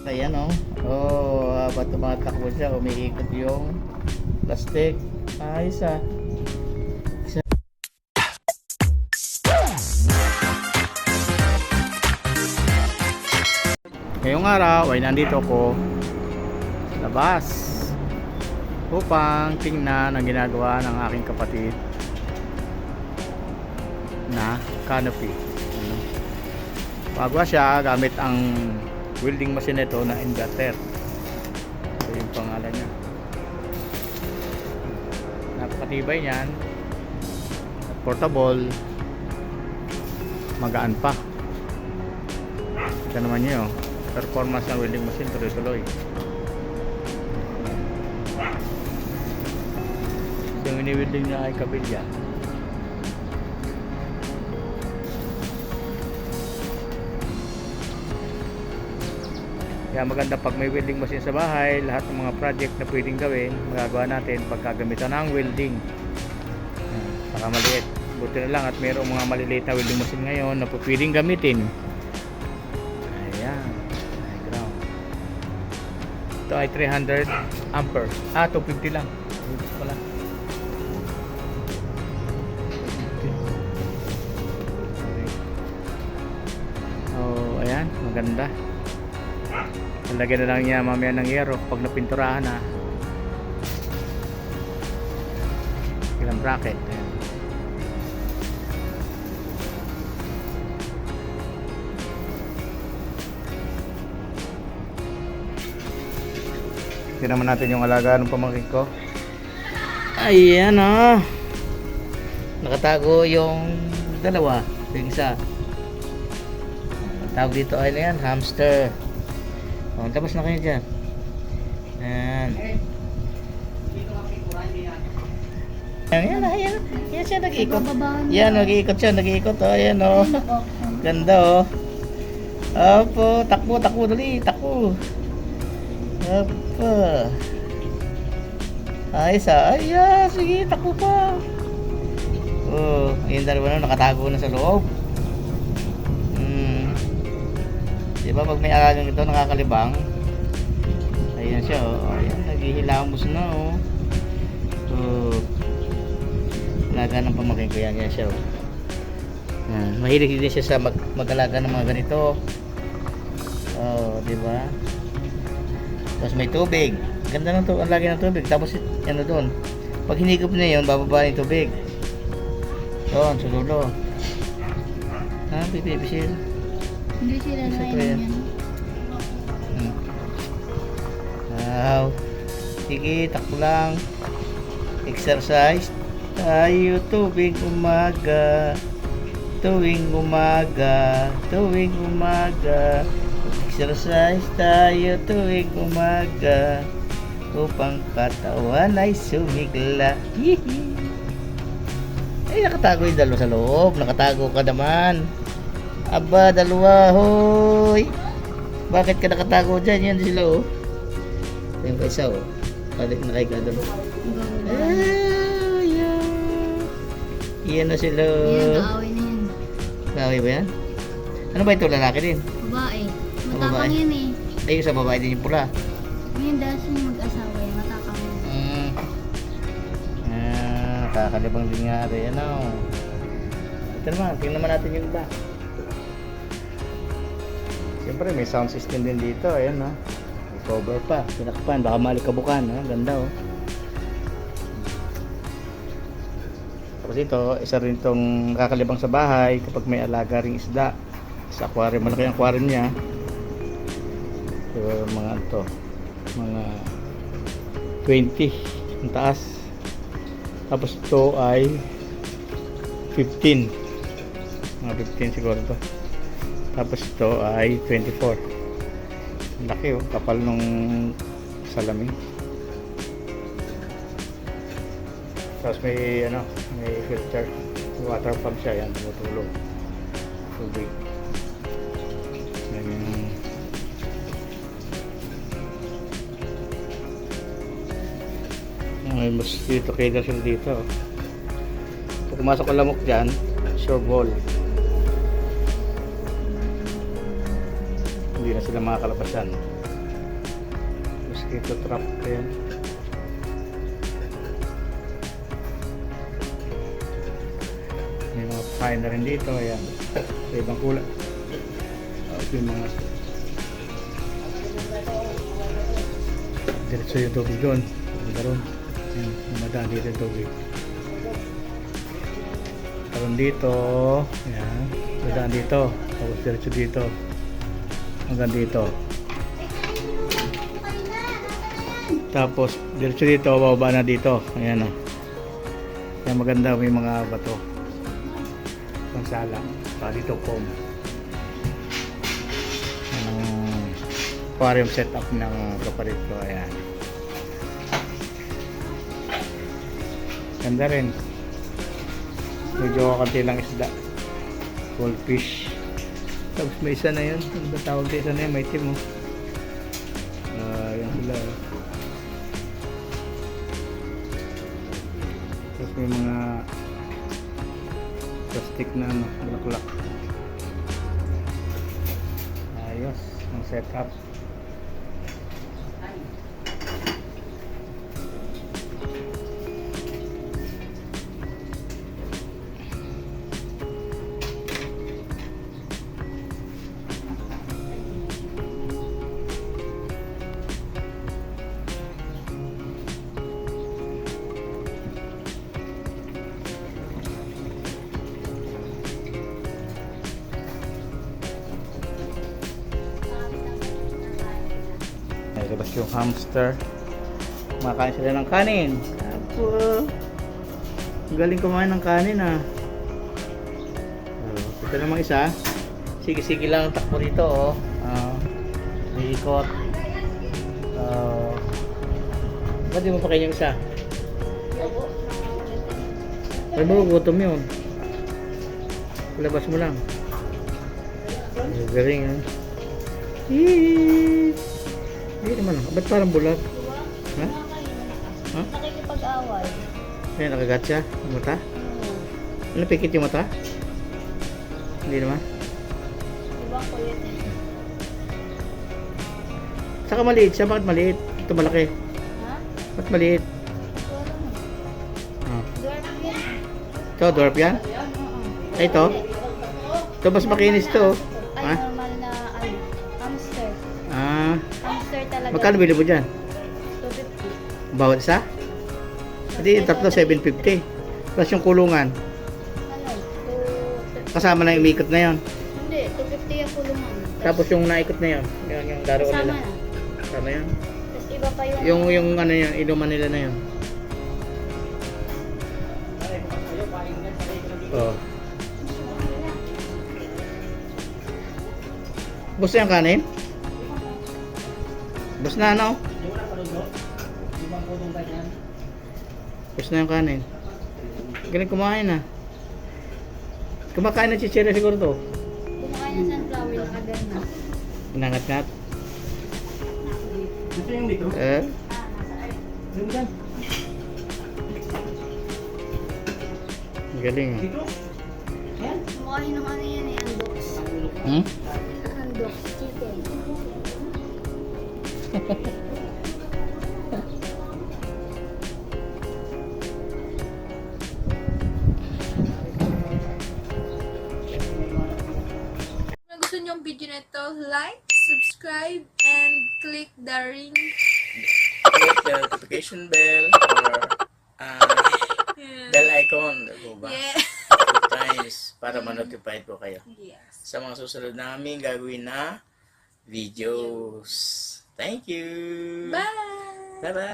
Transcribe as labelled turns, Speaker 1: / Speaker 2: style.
Speaker 1: Ayan oh. Oh, ba't tumatakbo siya? Umiikot yung plastic. Ayos ah. Ngayong araw ay nandito ko sa labas upang tingnan ang ginagawa ng aking kapatid na canopy. Pagawa siya gamit ang welding machine ito na inverter. Ito yung pangalan niya. Napakatibay niyan. Portable. Magaan pa. Ito naman niyo. Performance ng welding machine tuloy-tuloy. Yung ini-welding niya ay kabilya. Kaya maganda pag may welding machine sa bahay, lahat ng mga project na pwedeng gawin, magagawa natin pagkagamitan ng welding. Saka maliit. Buti na lang at mayroong mga maliliit na welding machine ngayon na pwedeng gamitin. Ayan. Ay, ground. Ito ay 300 ampere. 250 lang. Ito pala. Oh, ayan. Maganda. Lagyan na lang niya mamaya ng yero pag napinturahan na. Ilang bracket. Ayan. Tingnan naman natin yung alaga ng pamangkin ko. Ayan ah. Nakatago yung dalawa. Yung isa. Ang tawag dito ay na yan, hamster. Oh, tapos na kayo dyan. Ayan. Ayan. Ayan siya nag-iikot. Yan, nag-iikot siya. Nag-iikot. Oh, ayan oh. Ganda oh. Opo, takbo dali. Takbo. Opo. Ayos ah. Ayan, sige, takbo pa. Oh, ayun dalawa na nakatago na sa loob. Diba pag may alagang ito nakakalibang, ayan siya oh, ayan naghihilamos na oh. So alaga ng pamangkin ko yan siya oh. Mahilig din siya sa mag-alaga ng mga ganito oh, diba. Tapos may tubig, ganda ng tubig, ang lagi ng tubig. Tapos ano doon, pag hinigop na yun bababa yung tubig doon sa dulo. Pipipisil.
Speaker 2: Hindi sila na yan.
Speaker 1: Wow. Sige, takbo lang. Exercise tayo tuwing umaga. Tuwing umaga. Exercise tayo tuwing umaga upang katawan ay sumigla. Ay, nakatago yung dalawa sa loob. Nakatago ka naman. Aba, dalawa, hoy. Bakit ka nakatago dyan? Yan sila, oh. Yan pa isa, oh. Nakahiga doon. Ayan. Yan na sila.
Speaker 2: Yan, kaaway na yan.
Speaker 1: Kaaway ba yan? Ano ba ito? Lalaki din?
Speaker 2: Babae.
Speaker 1: Babae?
Speaker 2: Matapang yan eh.
Speaker 1: Ay, sa babae din yung pula.
Speaker 2: Ngayon dahil sila mag-asawa yan, matapang yan.
Speaker 1: Kakalibang din nga rin. Ano? Ito naman, tingnan naman natin yung iba. Siyempre may sound system din dito, ayan ha. May cover pa, pinakpan, baka malikabukan, ha? Ganda oh. Tapos ito, isa rin itong kakalibang sa bahay kapag may alaga ring isda. Sa aquarium, malaki ang aquarium niya. So, mga ito, mga 20 ang taas. Tapos ito ay 15. Mga 15 siguro ito. Tapos ito ay 24. Laki oh, kapal nung salamin. Tapos may ano, may filter, water pump siya, yan tumutulog tubig. May mosquito killer sila dito. Pag pumasok ang lamok dyan, sure ball. Hindi na sila makakalabasan. Mosquito trap yan. May mga pakain na rin dito. Ayan. Sa ibang kulay. Yung mga diretso yung tubig doon. Daron. Ayan. Dumadaan dito yung tubig. Daron dito. Ayan. Dumadaan dito. Tapos diretso dito. Hanggang dito. Tapos diretso dito. Bababa na dito. Ayan o. Ayan, maganda. May mga bato. Pansala. Dito foam. Aquarium setup ng kapalit ko. Ayan. Ganda rin. Medyo kakanti lang isda. Goldfish. Tapos may isa na yun. Ano ba tawag sa isa na yun? May team mo. Yan sila. Tapos may mga plastic na ano, bulaklak. Ayos. Ang setup. Labas yung hamster. Kumakain sila ng kanin. Apo. Galing kumain ng kanin ah. Ito namang isa. Sige-sige lang ang takbo dito oh. May ikot. Ba't di mo pa kayo yung isa? Ay mo, gutom yun. Labas mo lang. Galing ah. Hindi naman. Ba't parang bulag? Ha? Ha?
Speaker 2: Nakikipag-away.
Speaker 1: Ayan, nakagat siya. Yung mata? Ano, pikit yung mata? Hindi naman.
Speaker 2: Diba ko yun?
Speaker 1: Saka maliit siya. Bakit maliit? Ito malaki.
Speaker 2: Ha?
Speaker 1: Ba't maliit?
Speaker 2: Wala mo. Dwarf yan.
Speaker 1: Ito, dwarf yan? Ay, ito? Ito, mas makinis to.
Speaker 2: Ay,
Speaker 1: Ha?
Speaker 2: normal na ano, hamster. Hamster talaga.
Speaker 1: Magkano bili mo dyan?
Speaker 2: 250.
Speaker 1: Bawat isa? Hindi, yung tatlo, 750. Plus yung kulungan.
Speaker 2: Ano?
Speaker 1: Kasama na yung umikot na yon.
Speaker 2: Hindi, 250 yung kulungan.
Speaker 1: Tapos yung naikot na yon. Yung laro
Speaker 2: Kasama
Speaker 1: nila.
Speaker 2: na.
Speaker 1: Kasama yan.
Speaker 2: Tapos iba pa yung...
Speaker 1: Yung ano yan, inuman nila na yun. Oh. Bus na yung kanin? Bus na ano? Bus na yung kanin. Galing kumain na. Kumakain na chichira siguro to.
Speaker 2: Kumakain ng sunflower, nakagan na.
Speaker 1: Nangat-ngat.
Speaker 3: Ito yung dito. Yung dyan.
Speaker 1: Galing.
Speaker 3: Dito? Yan.
Speaker 2: Kumakain ng ano yan eh, unbox.
Speaker 1: Hmm?
Speaker 2: Unbox chicken.
Speaker 4: Kung gusto niyo ang video na ito, like, subscribe, and click the ring.
Speaker 1: Click the notification bell or bell icon. Diba ba?
Speaker 4: Yeah.
Speaker 1: 2 times para ma-notify po kayo
Speaker 4: Yes.
Speaker 1: sa mga susunod namin gagawin na videos. Thank you!
Speaker 4: Bye!
Speaker 1: Bye-bye!